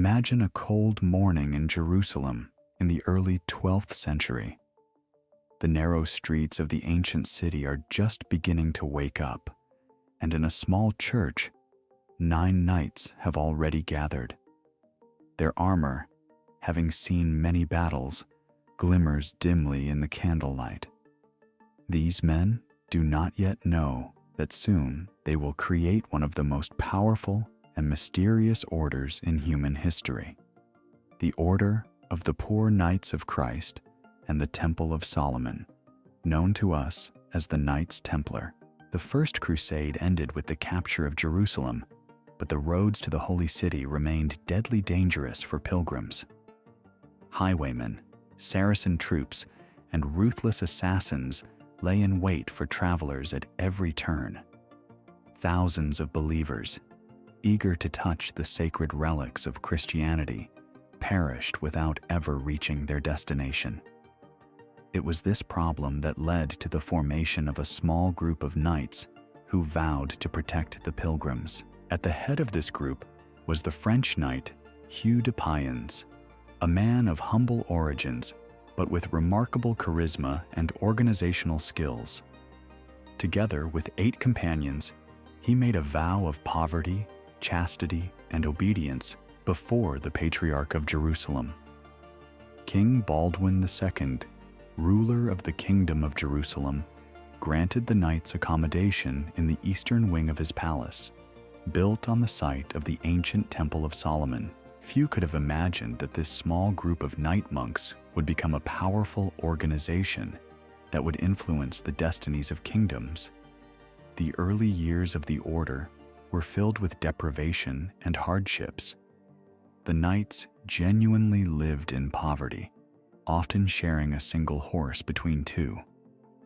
Imagine a cold morning in Jerusalem in the early 12th century. The narrow streets of the ancient city are just beginning to wake up, and in a small church, 9 knights have already gathered. Their armor, having seen many battles, glimmers dimly in the candlelight. These men do not yet know that soon they will create one of the most powerful and mysterious orders in human history, the Order of the Poor Knights of Christ and the Temple of Solomon, known to us as the Knights Templar. The First Crusade ended with the capture of Jerusalem, but the roads to the Holy City remained deadly dangerous for pilgrims. Highwaymen, Saracen troops, and ruthless assassins lay in wait for travelers at every turn. Thousands of believers, eager to touch the sacred relics of Christianity, perished without ever reaching their destination. It was this problem that led to the formation of a small group of knights who vowed to protect the pilgrims. At the head of this group was the French knight Hugh de Payens, a man of humble origins but with remarkable charisma and organizational skills. Together with 8 companions, he made a vow of poverty, chastity, and obedience before the Patriarch of Jerusalem. King Baldwin II, ruler of the Kingdom of Jerusalem, granted the knights accommodation in the eastern wing of his palace, built on the site of the ancient Temple of Solomon. Few could have imagined that this small group of knight monks would become a powerful organization that would influence the destinies of kingdoms. The early years of the order were filled with deprivation and hardships. The knights genuinely lived in poverty, often sharing a single horse between 2.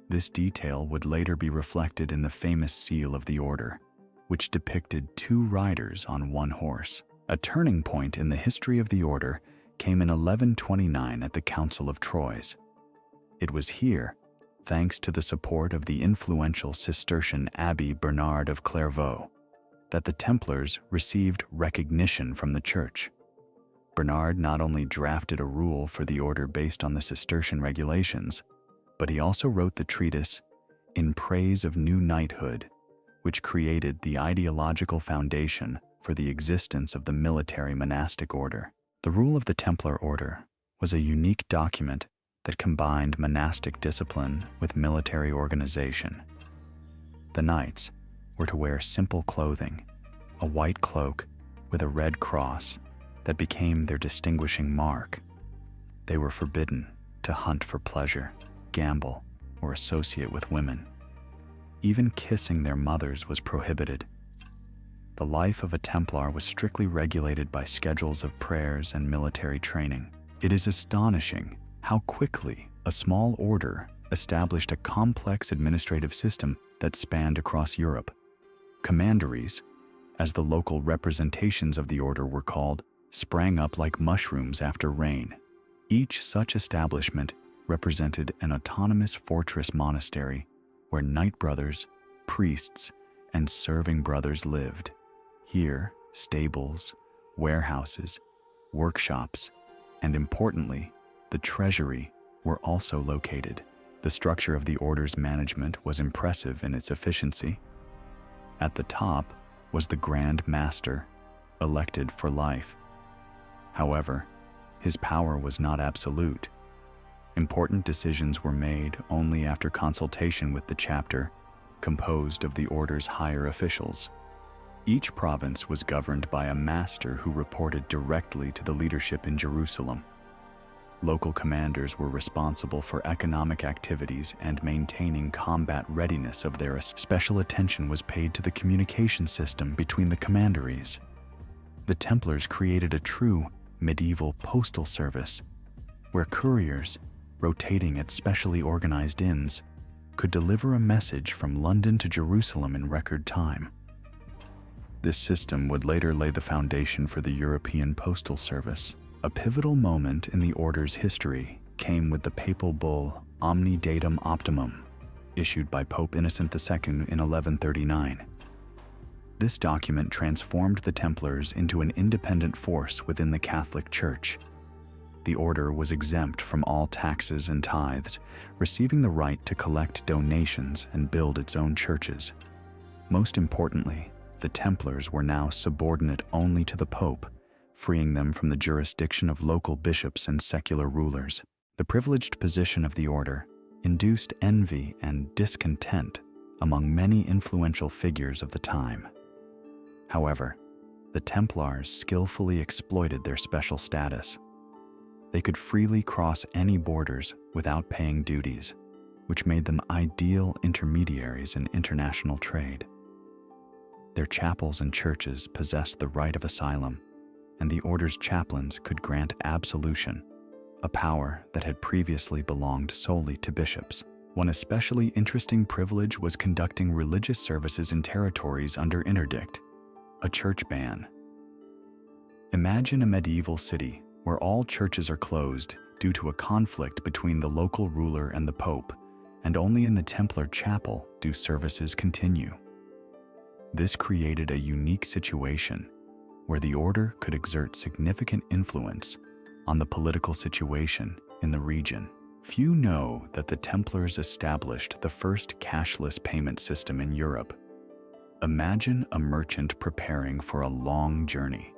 This detail would later be reflected in the famous seal of the order, which depicted 2 riders on 1 horse. A turning point in the history of the order came in 1129 at the Council of Troyes. It was here, thanks to the support of the influential Cistercian Abbé Bernard of Clairvaux, that the Templars received recognition from the Church. Bernard not only drafted a rule for the order based on the Cistercian regulations, but he also wrote the treatise In Praise of New Knighthood, which created the ideological foundation for the existence of the military monastic order. The Rule of the Templar Order was a unique document that combined monastic discipline with military organization. The knights were to wear simple clothing, a white cloak with a red cross that became their distinguishing mark. They were forbidden to hunt for pleasure, gamble, or associate with women. Even kissing their mothers was prohibited. The life of a Templar was strictly regulated by schedules of prayers and military training. It is astonishing how quickly a small order established a complex administrative system that spanned across Europe. Commanderies, as the local representations of the order were called, sprang up like mushrooms after rain. Each such establishment represented an autonomous fortress monastery where knight brothers, priests, and serving brothers lived. Here, stables, warehouses, workshops, and importantly, the treasury were also located. The structure of the order's management was impressive in its efficiency. At the top was the Grand Master, elected for life. However, his power was not absolute. Important decisions were made only after consultation with the chapter, composed of the order's higher officials. Each province was governed by a master who reported directly to the leadership in Jerusalem. Local commanders were responsible for economic activities and maintaining combat readiness of their special attention was paid to the communication system between the commanderies. The Templars created a true medieval postal service, where couriers, rotating at specially organized inns, could deliver a message from London to Jerusalem in record time. This system would later lay the foundation for the European postal service. A pivotal moment in the order's history came with the papal bull Omni Datum Optimum, issued by Pope Innocent II in 1139. This document transformed the Templars into an independent force within the Catholic Church. The order was exempt from all taxes and tithes, receiving the right to collect donations and build its own churches. Most importantly, the Templars were now subordinate only to the Pope, freeing them from the jurisdiction of local bishops and secular rulers. The privileged position of the order induced envy and discontent among many influential figures of the time. However, the Templars skillfully exploited their special status. They could freely cross any borders without paying duties, which made them ideal intermediaries in international trade. Their chapels and churches possessed the right of asylum, and the order's chaplains could grant absolution, a power that had previously belonged solely to bishops. One especially interesting privilege was conducting religious services in territories under interdict, a church ban. Imagine a medieval city where all churches are closed due to a conflict between the local ruler and the Pope, and only in the Templar chapel do services continue. This created a unique situation where the order could exert significant influence on the political situation in the region. Few know that the Templars established the first cashless payment system in Europe. Imagine a merchant preparing for a long journey.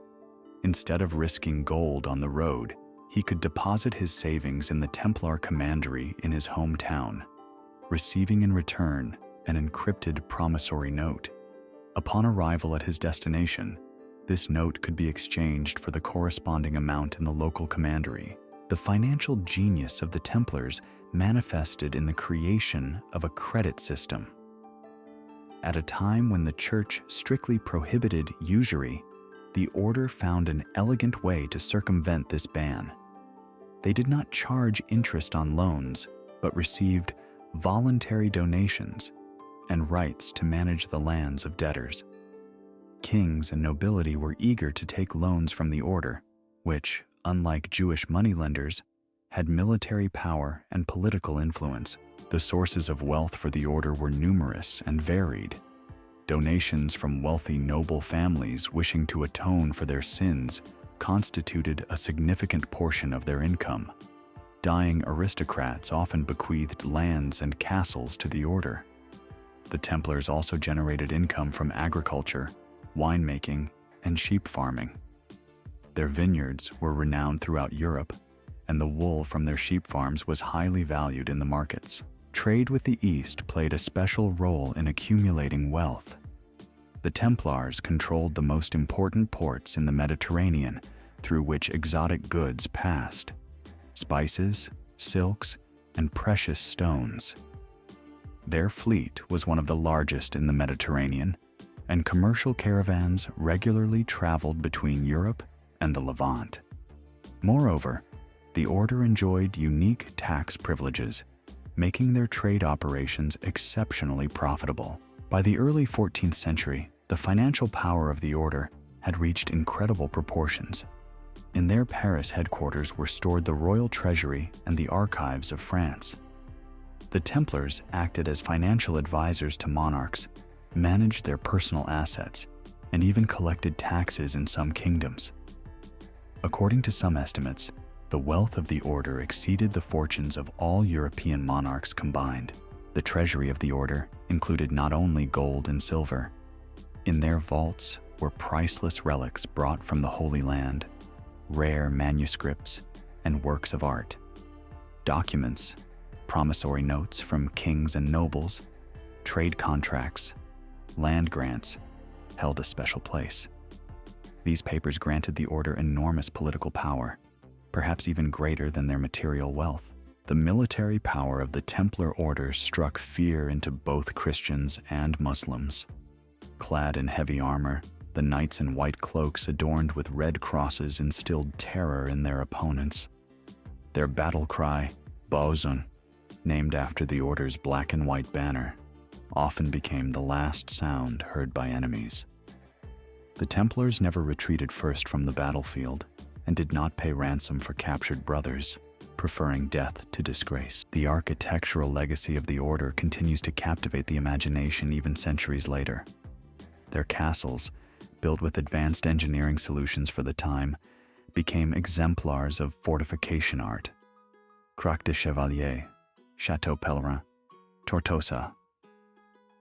Instead of risking gold on the road, he could deposit his savings in the Templar commandery in his hometown, receiving in return an encrypted promissory note. Upon arrival at his destination, this note could be exchanged for the corresponding amount in the local commandery. The financial genius of the Templars manifested in the creation of a credit system. At a time when the Church strictly prohibited usury, the order found an elegant way to circumvent this ban. They did not charge interest on loans, but received voluntary donations and rights to manage the lands of debtors. Kings and nobility were eager to take loans from the order, which, unlike Jewish moneylenders, had military power and political influence. The sources of wealth for the order were numerous and varied. Donations from wealthy noble families wishing to atone for their sins constituted a significant portion of their income. Dying aristocrats often bequeathed lands and castles to the order. The Templars also generated income from agriculture, winemaking, and sheep farming. Their vineyards were renowned throughout Europe, and the wool from their sheep farms was highly valued in the markets. Trade with the East played a special role in accumulating wealth. The Templars controlled the most important ports in the Mediterranean through which exotic goods passed: spices, silks, and precious stones. Their fleet was one of the largest in the Mediterranean, and commercial caravans regularly traveled between Europe and the Levant. Moreover, the order enjoyed unique tax privileges, making their trade operations exceptionally profitable. By the early 14th century, the financial power of the order had reached incredible proportions. In their Paris headquarters were stored the royal treasury and the archives of France. The Templars acted as financial advisors to monarchs, managed their personal assets, and even collected taxes in some kingdoms. According to some estimates, the wealth of the order exceeded the fortunes of all European monarchs combined. The treasury of the order included not only gold and silver. In their vaults were priceless relics brought from the Holy Land, rare manuscripts, and works of art. Documents, promissory notes from kings and nobles, trade contracts, land grants held a special place. These papers granted the order enormous political power, perhaps even greater than their material wealth. The military power of the Templar order struck fear into both Christians and Muslims. Clad in heavy armor, the knights in white cloaks adorned with red crosses instilled terror in their opponents. Their battle cry, Bozun, named after the order's black and white banner, often became the last sound heard by enemies. The Templars never retreated first from the battlefield and did not pay ransom for captured brothers, preferring death to disgrace. The architectural legacy of the order continues to captivate the imagination even centuries later. Their castles, built with advanced engineering solutions for the time, became exemplars of fortification art. Croix de Chevalier, Chateau Pèlerin, Tortosa.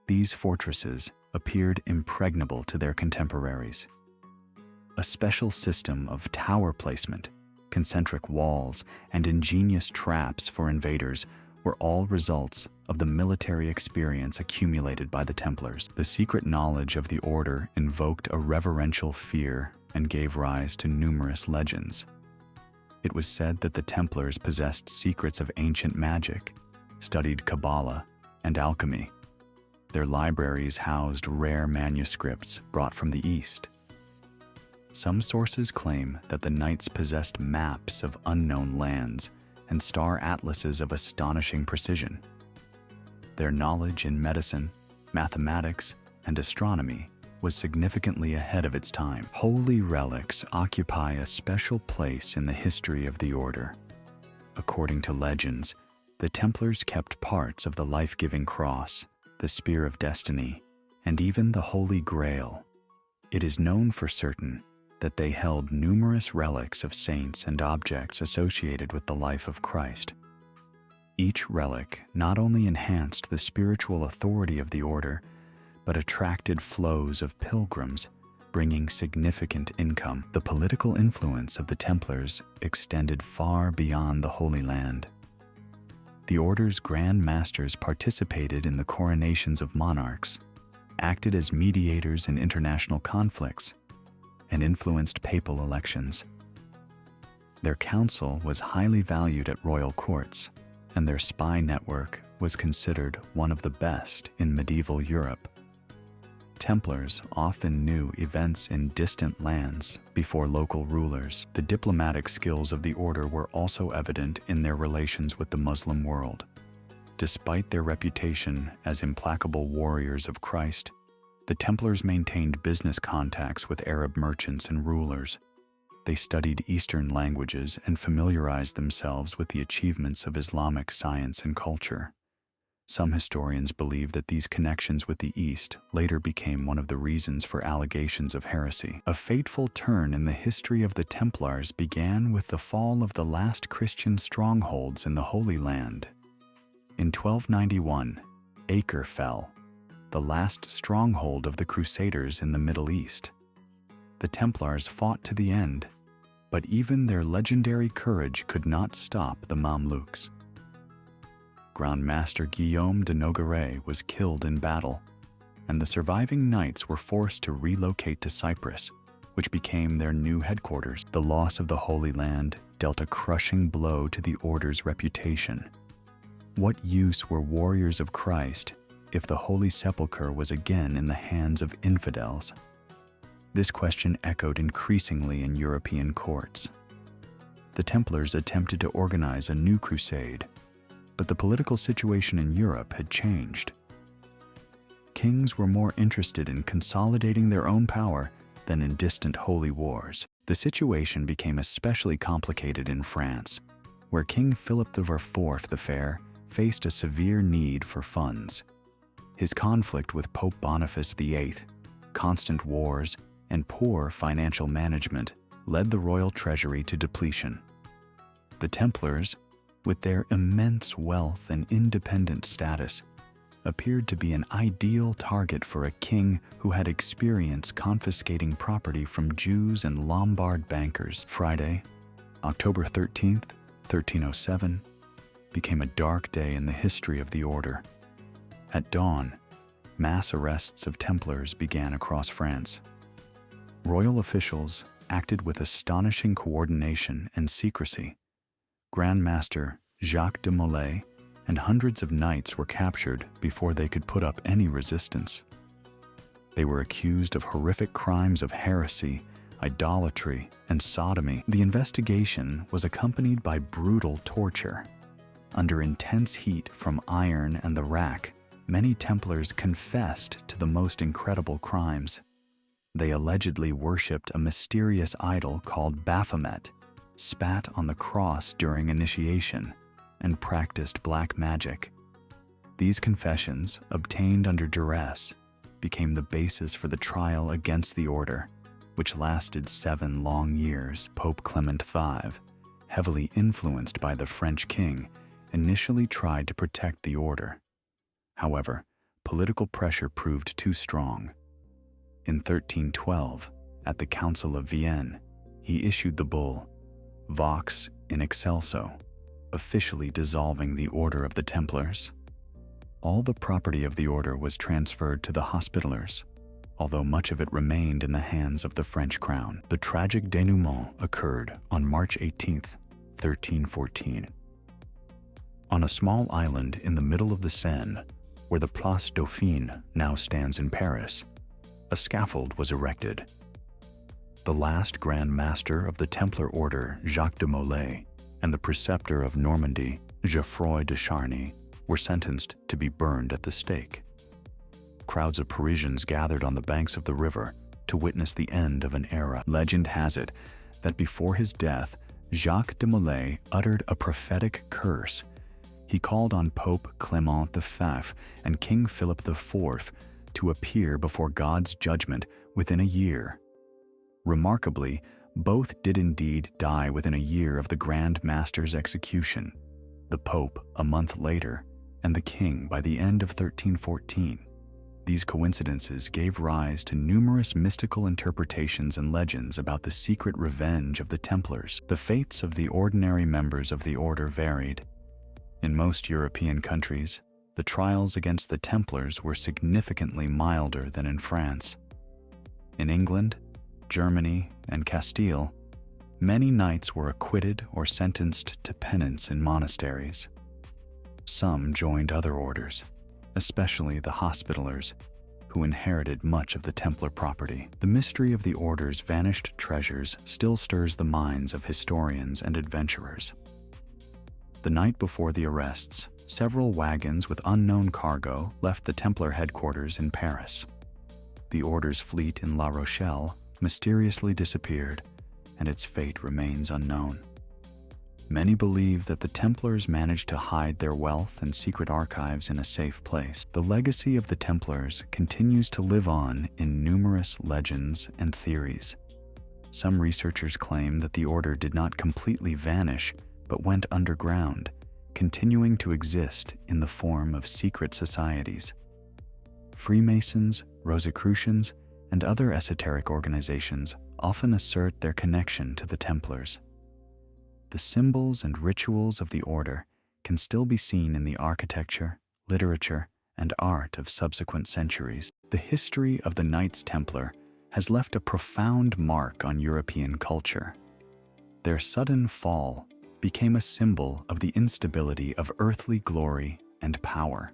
These fortresses appeared impregnable to their contemporaries. A special system of tower placement, concentric walls, and ingenious traps for invaders were all results of the military experience accumulated by the Templars. The secret knowledge of the order invoked a reverential fear and gave rise to numerous legends. It was said that the Templars possessed secrets of ancient magic, studied Kabbalah and alchemy. Their libraries housed rare manuscripts brought from the East. Some sources claim that the Knights possessed maps of unknown lands and star atlases of astonishing precision. Their knowledge in medicine, mathematics, and astronomy was significantly ahead of its time. Holy relics occupy a special place in the history of the order. According to legends, the Templars kept parts of the life-giving cross, the spear of destiny, and even the Holy Grail. It is known for certain that they held numerous relics of saints and objects associated with the life of Christ. Each relic not only enhanced the spiritual authority of the order, but attracted flows of pilgrims, bringing significant income. The political influence of the Templars extended far beyond the Holy Land. The order's Grand Masters participated in the coronations of monarchs, acted as mediators in international conflicts, and influenced papal elections. Their counsel was highly valued at royal courts, and their spy network was considered one of the best in medieval Europe. Templars often knew events in distant lands before local rulers. The diplomatic skills of the order were also evident in their relations with the Muslim world. Despite their reputation as implacable warriors of Christ, the Templars maintained business contacts with Arab merchants and rulers. They studied Eastern languages and familiarized themselves with the achievements of Islamic science and culture. Some historians believe that these connections with the East later became one of the reasons for allegations of heresy. A fateful turn in the history of the Templars began with the fall of the last Christian strongholds in the Holy Land. In 1291, Acre fell, the last stronghold of the Crusaders in the Middle East. The Templars fought to the end, but even their legendary courage could not stop the Mamluks. Grand Master Guillaume de Nogaret was killed in battle, and the surviving knights were forced to relocate to Cyprus, which became their new headquarters. The loss of the Holy Land dealt a crushing blow to the order's reputation. What use were warriors of Christ if the Holy Sepulchre was again in the hands of infidels? This question echoed increasingly in European courts. The Templars attempted to organize a new crusade, but the political situation in Europe had changed. Kings were more interested in consolidating their own power than in distant holy wars. The situation became especially complicated in France, where King Philip IV the Fair faced a severe need for funds. His conflict with Pope Boniface VIII, constant wars, and poor financial management led the royal treasury to depletion. The Templars, with their immense wealth and independent status, appeared to be an ideal target for a king who had experience confiscating property from Jews and Lombard bankers. Friday, October 13th, 1307, became a dark day in the history of the order. At dawn, mass arrests of Templars began across France. Royal officials acted with astonishing coordination and secrecy. Grand Master Jacques de Molay and hundreds of knights were captured before they could put up any resistance. They were accused of horrific crimes of heresy, idolatry, and sodomy. The investigation was accompanied by brutal torture. Under intense heat from iron and the rack, many Templars confessed to the most incredible crimes. They allegedly worshipped a mysterious idol called Baphomet, spat on the cross during initiation, and practiced black magic. These confessions, obtained under duress, became the basis for the trial against the order, which lasted 7 long years. Pope Clement V, heavily influenced by the French king, initially tried to protect the order. However, political pressure proved too strong. In 1312, at the Council of Vienne, he issued the bull Vox in Excelso, officially dissolving the Order of the Templars. All the property of the order was transferred to the Hospitallers, although much of it remained in the hands of the French crown. The tragic denouement occurred on March 18, 1314. On a small island in the middle of the Seine, where the Place Dauphine now stands in Paris, a scaffold was erected. The last Grand Master of the Templar Order, Jacques de Molay, and the preceptor of Normandy, Geoffroy de Charny, were sentenced to be burned at the stake. Crowds of Parisians gathered on the banks of the river to witness the end of an era. Legend has it that before his death, Jacques de Molay uttered a prophetic curse. He called on Pope Clement V and King Philip IV to appear before God's judgment within a year. Remarkably, both did indeed die within a year of the Grand Master's execution, the Pope a month later, and the King by the end of 1314. These coincidences gave rise to numerous mystical interpretations and legends about the secret revenge of the Templars. The fates of the ordinary members of the order varied. In most European countries, the trials against the Templars were significantly milder than in France. In England, Germany, and Castile, many knights were acquitted or sentenced to penance in monasteries. Some joined other orders, especially the Hospitallers, who inherited much of the Templar property. The mystery of the order's vanished treasures still stirs the minds of historians and adventurers. The night before the arrests, several wagons with unknown cargo left the Templar headquarters in Paris. The order's fleet in La Rochelle mysteriously disappeared, and its fate remains unknown. Many believe that the Templars managed to hide their wealth and secret archives in a safe place. The legacy of the Templars continues to live on in numerous legends and theories. Some researchers claim that the order did not completely vanish, but went underground, continuing to exist in the form of secret societies. Freemasons, Rosicrucians, and other esoteric organizations often assert their connection to the Templars. The symbols and rituals of the order can still be seen in the architecture, literature, and art of subsequent centuries. The history of the Knights Templar has left a profound mark on European culture. Their sudden fall became a symbol of the instability of earthly glory and power.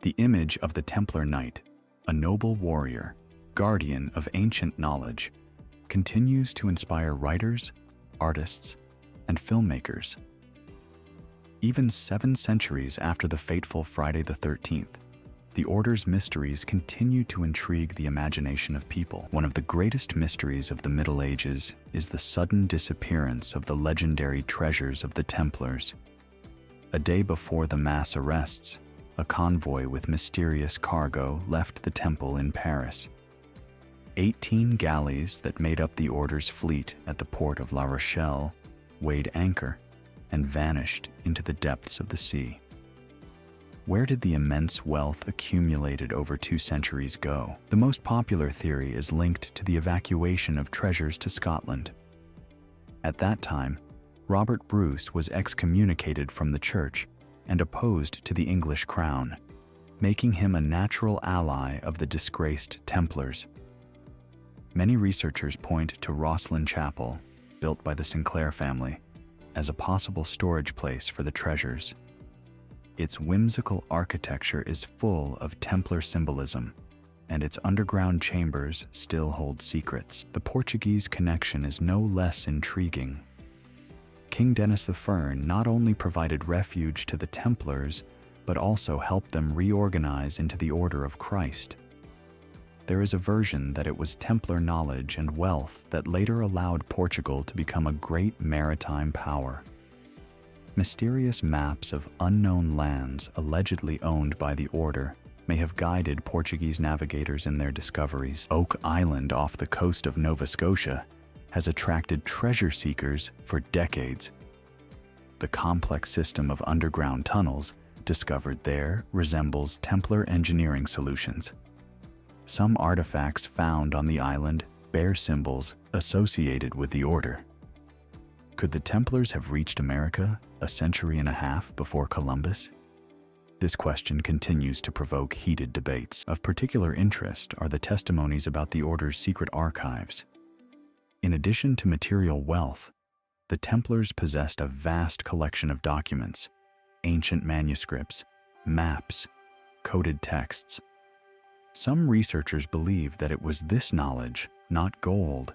The image of the Templar Knight, a noble warrior, guardian of ancient knowledge, continues to inspire writers, artists, and filmmakers. Even 7 centuries after the fateful Friday the 13th, the Order's mysteries continue to intrigue the imagination of people. One of the greatest mysteries of the Middle Ages is the sudden disappearance of the legendary treasures of the Templars. A day before the mass arrests, a convoy with mysterious cargo left the temple in Paris. 18 galleys that made up the Order's fleet at the port of La Rochelle weighed anchor and vanished into the depths of the sea. Where did the immense wealth accumulated over 2 centuries go? The most popular theory is linked to the evacuation of treasures to Scotland. At that time, Robert Bruce was excommunicated from the church and opposed to the English crown, making him a natural ally of the disgraced Templars. Many researchers point to Rosslyn Chapel, built by the Sinclair family, as a possible storage place for the treasures. Its whimsical architecture is full of Templar symbolism, and its underground chambers still hold secrets. The Portuguese connection is no less intriguing. King Denis I not only provided refuge to the Templars, but also helped them reorganize into the Order of Christ. There is a version that it was Templar knowledge and wealth that later allowed Portugal to become a great maritime power. Mysterious maps of unknown lands allegedly owned by the Order may have guided Portuguese navigators in their discoveries. Oak Island off the coast of Nova Scotia has attracted treasure seekers for decades. The complex system of underground tunnels discovered there resembles Templar engineering solutions. Some artifacts found on the island bear symbols associated with the order. Could the Templars have reached America a century and a half before Columbus? This question continues to provoke heated debates. Of particular interest are the testimonies about the order's secret archives. In addition to material wealth, the Templars possessed a vast collection of documents, ancient manuscripts, maps, coded texts. Some researchers believe that it was this knowledge, not gold,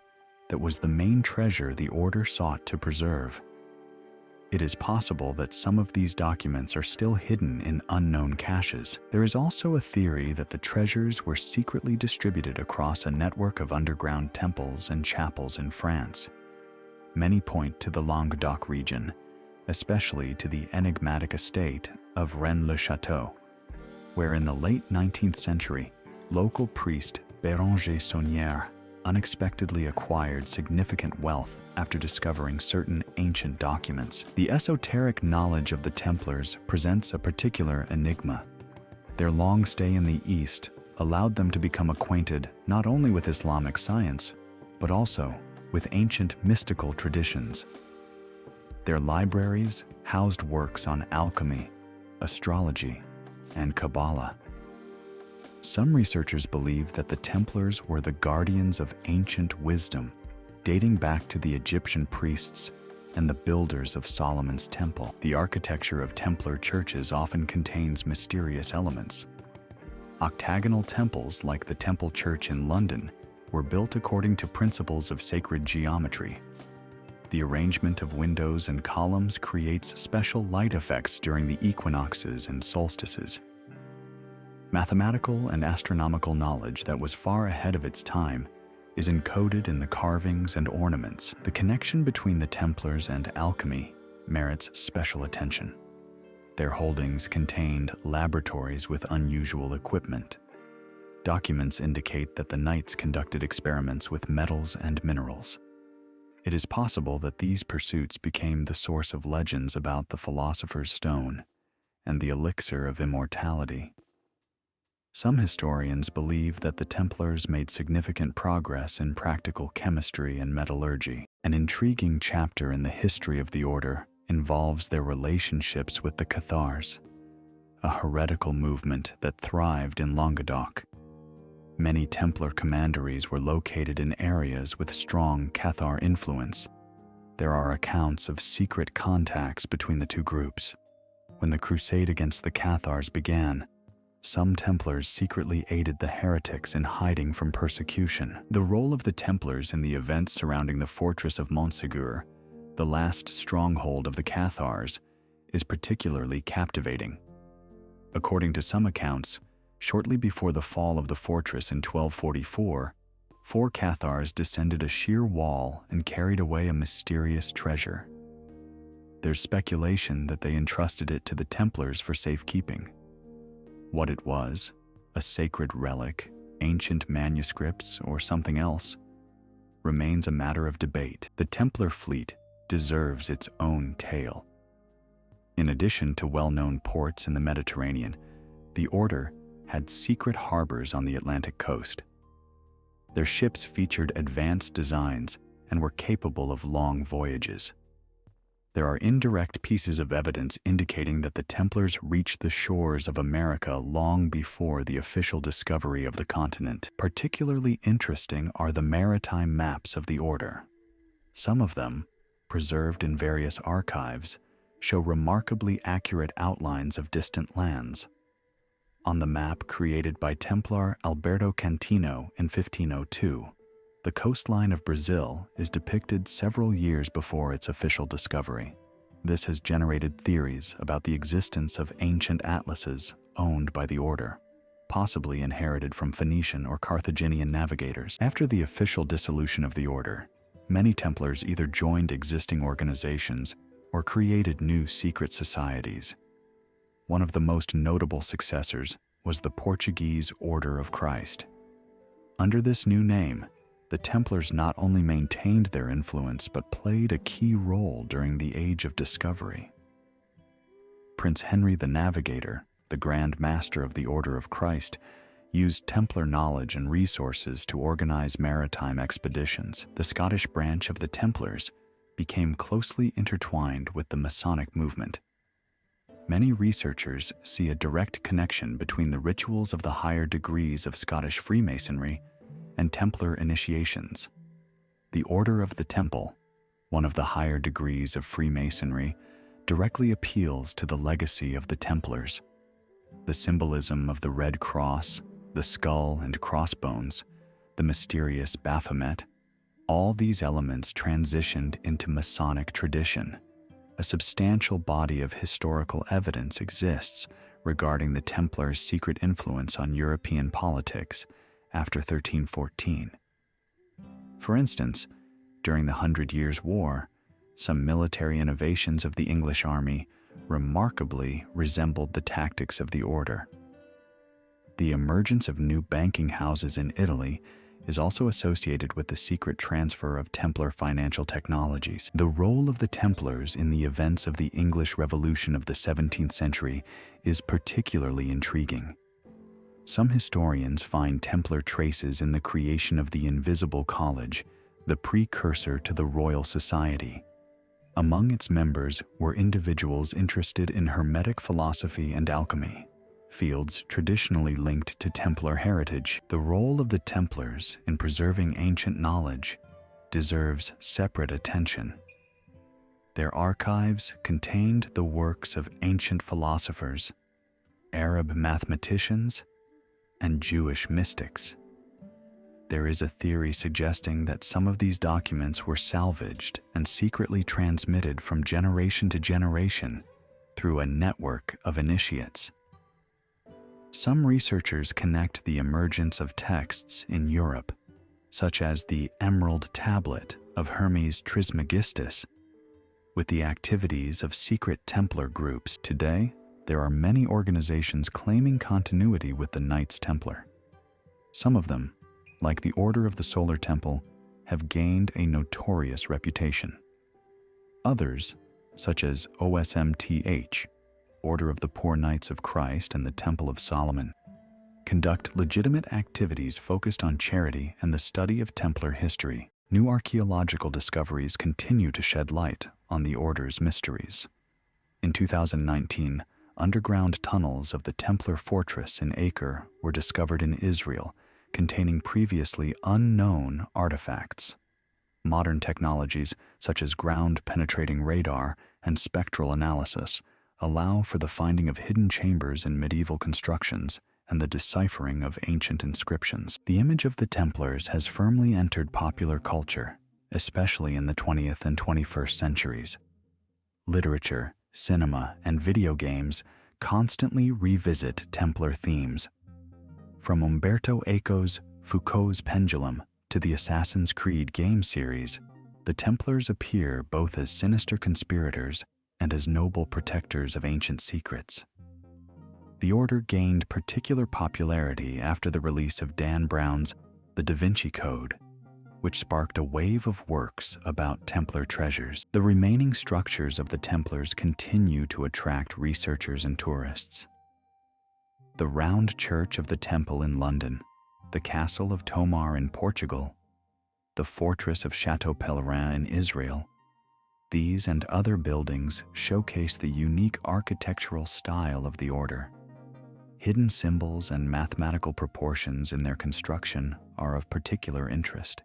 that was the main treasure the order sought to preserve. It is possible that some of these documents are still hidden in unknown caches. There is also a theory that the treasures were secretly distributed across a network of underground temples and chapels in France. Many point to the Languedoc region, especially to the enigmatic estate of Rennes-le-Château, where in the late 19th century, local priest Béranger Saunière unexpectedly acquired significant wealth after discovering certain ancient documents. The esoteric knowledge of the Templars presents a particular enigma. Their long stay in the East allowed them to become acquainted not only with Islamic science, but also with ancient mystical traditions. Their libraries housed works on alchemy, astrology, and Kabbalah. Some researchers believe that the Templars were the guardians of ancient wisdom, dating back to the Egyptian priests and the builders of Solomon's temple. The architecture of Templar churches often contains mysterious elements. Octagonal temples, like the Temple Church in London, were built according to principles of sacred geometry. The arrangement of windows and columns creates special light effects during the equinoxes and solstices. Mathematical and astronomical knowledge that was far ahead of its time is encoded in the carvings and ornaments. The connection between the Templars and alchemy merits special attention. Their holdings contained laboratories with unusual equipment. Documents indicate that the Knights conducted experiments with metals and minerals. It is possible that these pursuits became the source of legends about the Philosopher's Stone and the elixir of immortality. Some historians believe that the Templars made significant progress in practical chemistry and metallurgy. An intriguing chapter in the history of the order involves their relationships with the Cathars, a heretical movement that thrived in Languedoc. Many Templar commanderies were located in areas with strong Cathar influence. There are accounts of secret contacts between the two groups. When the crusade against the Cathars began, some Templars secretly aided the heretics in hiding from persecution. The role of the Templars in the events surrounding the fortress of Montségur, the last stronghold of the Cathars, is particularly captivating. According to some accounts, shortly before the fall of the fortress in 1244, 4 Cathars descended a sheer wall and carried away a mysterious treasure. There's speculation that they entrusted it to the Templars for safekeeping. What it was, a sacred relic, ancient manuscripts, or something else, remains a matter of debate. The Templar fleet deserves its own tale. In addition to well-known ports in the Mediterranean, the Order had secret harbors on the Atlantic coast. Their ships featured advanced designs and were capable of long voyages. There are indirect pieces of evidence indicating that the Templars reached the shores of America long before the official discovery of the continent. Particularly interesting are the maritime maps of the Order. Some of them, preserved in various archives, show remarkably accurate outlines of distant lands. On the map created by Templar Alberto Cantino in 1502, the coastline of Brazil is depicted several years before its official discovery. This has generated theories about the existence of ancient atlases owned by the Order, possibly inherited from Phoenician or Carthaginian navigators. After the official dissolution of the Order, many Templars either joined existing organizations or created new secret societies. One of the most notable successors was the Portuguese Order of Christ. Under this new name, the Templars not only maintained their influence but played a key role during the Age of Discovery. Prince Henry the Navigator, the Grand Master of the Order of Christ, used Templar knowledge and resources to organize maritime expeditions. The Scottish branch of the Templars became closely intertwined with the Masonic movement. Many researchers see a direct connection between the rituals of the higher degrees of Scottish Freemasonry and Templar initiations. The Order of the Temple, one of the higher degrees of Freemasonry, directly appeals to the legacy of the Templars. The symbolism of the Red Cross, the skull and crossbones, the mysterious Baphomet, all these elements transitioned into Masonic tradition. A substantial body of historical evidence exists regarding the Templars' secret influence on European politics after 1314. For instance, during the 100 Years' War, some military innovations of the English army remarkably resembled the tactics of the order. The emergence of new banking houses in Italy is also associated with the secret transfer of Templar financial technologies. The role of the Templars in the events of the English Revolution of the 17th century is particularly intriguing. Some historians find Templar traces in the creation of the Invisible College, the precursor to the Royal Society. Among its members were individuals interested in Hermetic philosophy and alchemy, fields traditionally linked to Templar heritage. The role of the Templars in preserving ancient knowledge deserves separate attention. Their archives contained the works of ancient philosophers, Arab mathematicians, and Jewish mystics. There is a theory suggesting that some of these documents were salvaged and secretly transmitted from generation to generation through a network of initiates. Some researchers connect the emergence of texts in Europe, such as the Emerald Tablet of Hermes Trismegistus, with the activities of secret Templar groups. Today, there are many organizations claiming continuity with the Knights Templar. Some of them, like the Order of the Solar Temple, have gained a notorious reputation. Others, such as OSMTH, Order of the Poor Knights of Christ and the Temple of Solomon, conduct legitimate activities focused on charity and the study of Templar history. New archaeological discoveries continue to shed light on the Order's mysteries. In 2019, underground tunnels of the Templar fortress in Acre were discovered in Israel, containing previously unknown artifacts. Modern technologies such as ground-penetrating radar and spectral analysis allow for the finding of hidden chambers in medieval constructions and the deciphering of ancient inscriptions. The image of the Templars has firmly entered popular culture, especially in the 20th and 21st centuries. Literature, cinema, and video games constantly revisit Templar themes. From Umberto Eco's Foucault's Pendulum to the Assassin's Creed game series, the Templars appear both as sinister conspirators and as noble protectors of ancient secrets. The Order gained particular popularity after the release of Dan Brown's The Da Vinci Code, which sparked a wave of works about Templar treasures. The remaining structures of the Templars continue to attract researchers and tourists. The round church of the Temple in London, the castle of Tomar in Portugal, the fortress of Chateau Pèlerin in Israel. These and other buildings showcase the unique architectural style of the Order. Hidden symbols and mathematical proportions in their construction are of particular interest.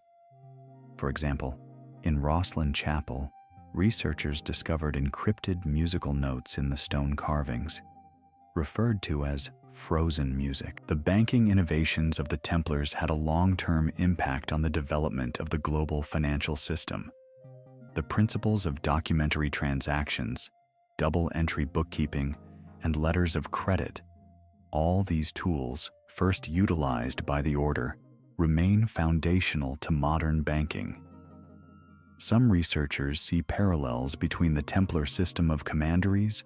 For example, in Rosslyn Chapel, researchers discovered encrypted musical notes in the stone carvings, referred to as frozen music. The banking innovations of the Templars had a long-term impact on the development of the global financial system. The principles of documentary transactions, double-entry bookkeeping, and letters of credit, all these tools, first utilized by the Order, remain foundational to modern banking. Some researchers see parallels between the Templar system of commanderies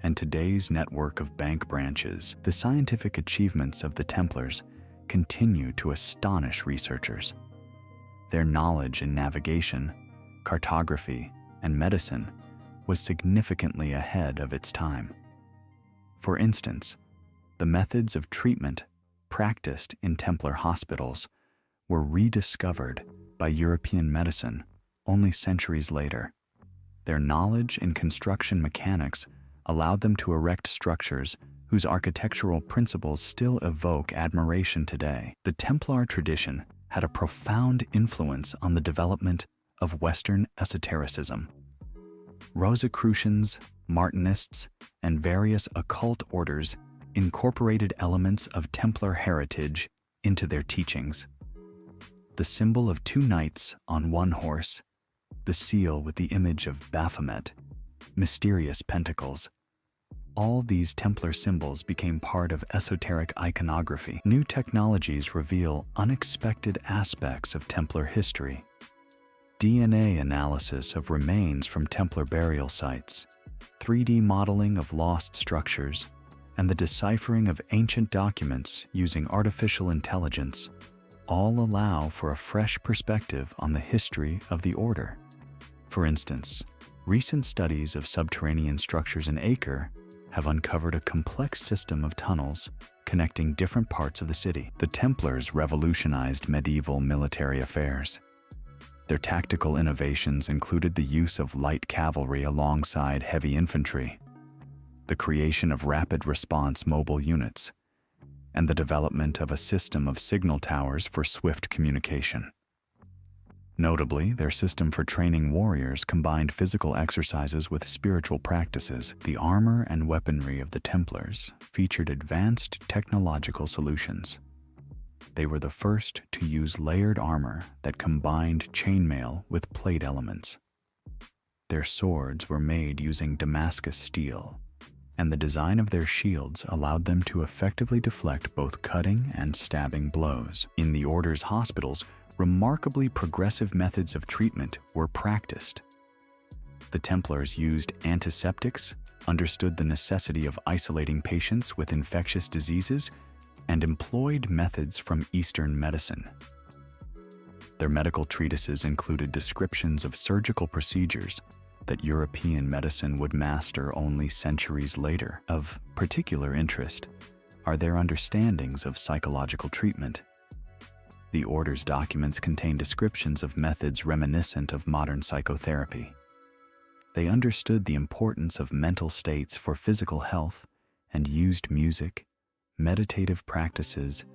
and today's network of bank branches, the scientific achievements of the Templars continue to astonish researchers. Their knowledge in navigation, cartography, and medicine was significantly ahead of its time. For instance, the methods of treatment practiced in Templar hospitals were rediscovered by European medicine only centuries later. Their knowledge in construction mechanics allowed them to erect structures whose architectural principles still evoke admiration today. The Templar tradition had a profound influence on the development of Western esotericism. Rosicrucians, Martinists, and various occult orders incorporated elements of Templar heritage into their teachings. The symbol of two knights on one horse, the seal with the image of Baphomet, mysterious pentacles. All these Templar symbols became part of esoteric iconography. New technologies reveal unexpected aspects of Templar history. DNA analysis of remains from Templar burial sites, 3D modeling of lost structures, and the deciphering of ancient documents using artificial intelligence all allow for a fresh perspective on the history of the order. For instance, recent studies of subterranean structures in Acre have uncovered a complex system of tunnels connecting different parts of the city. The Templars revolutionized medieval military affairs. Their tactical innovations included the use of light cavalry alongside heavy infantry, the creation of rapid response mobile units, and the development of a system of signal towers for swift communication. Notably, their system for training warriors combined physical exercises with spiritual practices. The armor and weaponry of the Templars featured advanced technological solutions. They were the first to use layered armor that combined chainmail with plate elements. Their swords were made using Damascus steel, and the design of their shields allowed them to effectively deflect both cutting and stabbing blows. In the Order's hospitals, remarkably progressive methods of treatment were practiced. The Templars used antiseptics, understood the necessity of isolating patients with infectious diseases, and employed methods from Eastern medicine. Their medical treatises included descriptions of surgical procedures that European medicine would master only centuries later. Of particular interest are their understandings of psychological treatment. The Order's documents contain descriptions of methods reminiscent of modern psychotherapy. They understood the importance of mental states for physical health and used music, meditative practices,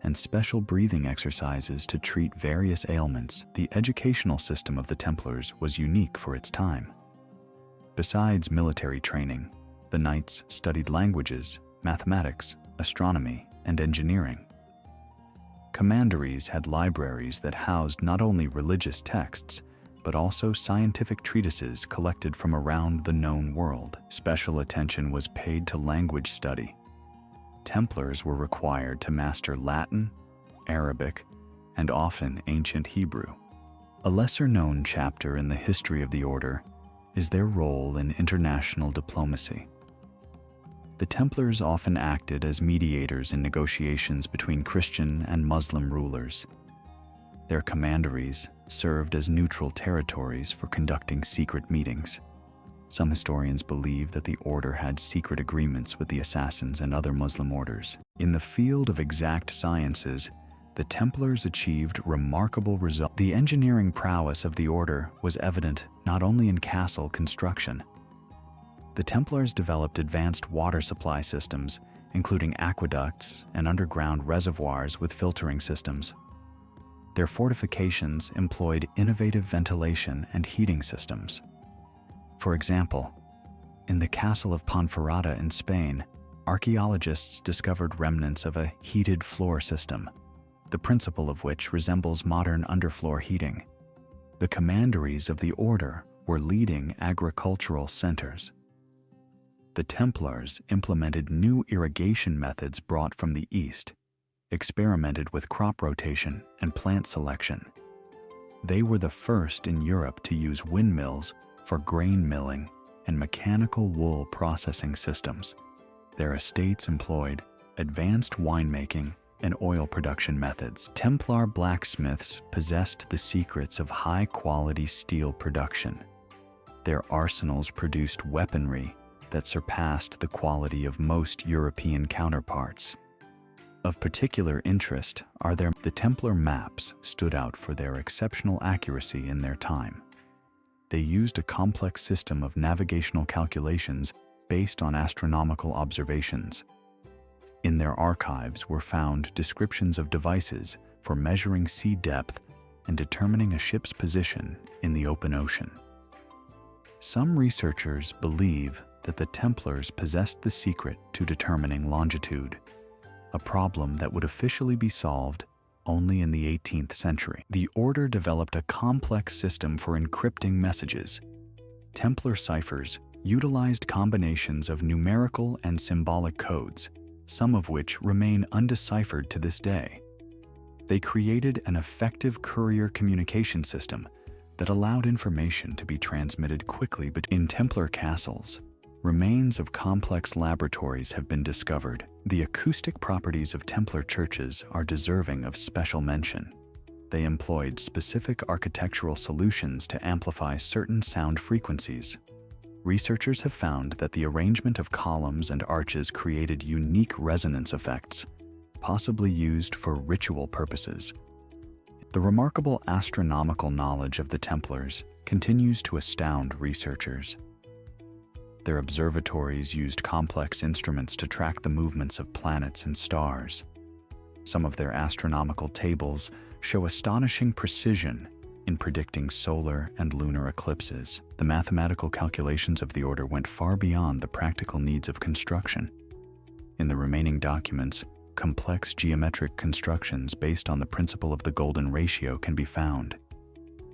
and special breathing exercises to treat various ailments. The educational system of the Templars was unique for its time. Besides military training, the Knights studied languages, mathematics, astronomy, and engineering. Commanderies had libraries that housed not only religious texts, but also scientific treatises collected from around the known world. Special attention was paid to language study. Templars were required to master Latin, Arabic, and often ancient Hebrew. A lesser-known chapter in the history of the Order is their role in international diplomacy. The Templars often acted as mediators in negotiations between Christian and Muslim rulers. Their commanderies served as neutral territories for conducting secret meetings. Some historians believe that the Order had secret agreements with the Assassins and other Muslim orders. In the field of exact sciences, the Templars achieved remarkable results. The engineering prowess of the Order was evident not only in castle construction. The Templars developed advanced water supply systems, including aqueducts and underground reservoirs with filtering systems. Their fortifications employed innovative ventilation and heating systems. For example, in the castle of Ponferrada in Spain, archaeologists discovered remnants of a heated floor system, the principle of which resembles modern underfloor heating. The commanderies of the Order were leading agricultural centers. The Templars implemented new irrigation methods brought from the East, experimented with crop rotation and plant selection. They were the first in Europe to use windmills for grain milling and mechanical wool processing systems. Their estates employed advanced winemaking and oil production methods. Templar blacksmiths possessed the secrets of high-quality steel production. Their arsenals produced weaponry that surpassed the quality of most European counterparts. Of particular interest are the Templar maps stood out for their exceptional accuracy in their time. They used a complex system of navigational calculations based on astronomical observations. In their archives were found descriptions of devices for measuring sea depth and determining a ship's position in the open ocean. Some researchers believe that the Templars possessed the secret to determining longitude, a problem that would officially be solved only in the 18th century. The order developed a complex system for encrypting messages. Templar ciphers utilized combinations of numerical and symbolic codes, some of which remain undeciphered to this day. They created an effective courier communication system that allowed information to be transmitted quickly between Templar castles. Remains of complex laboratories have been discovered. The acoustic properties of Templar churches are deserving of special mention. They employed specific architectural solutions to amplify certain sound frequencies. Researchers have found that the arrangement of columns and arches created unique resonance effects, possibly used for ritual purposes. The remarkable astronomical knowledge of the Templars continues to astound researchers. Their observatories used complex instruments to track the movements of planets and stars. Some of their astronomical tables show astonishing precision in predicting solar and lunar eclipses. The mathematical calculations of the order went far beyond the practical needs of construction. In the remaining documents, complex geometric constructions based on the principle of the golden ratio can be found.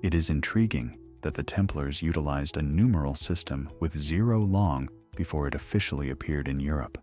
It is intriguing that the Templars utilized a numeral system with 0 long before it officially appeared in Europe.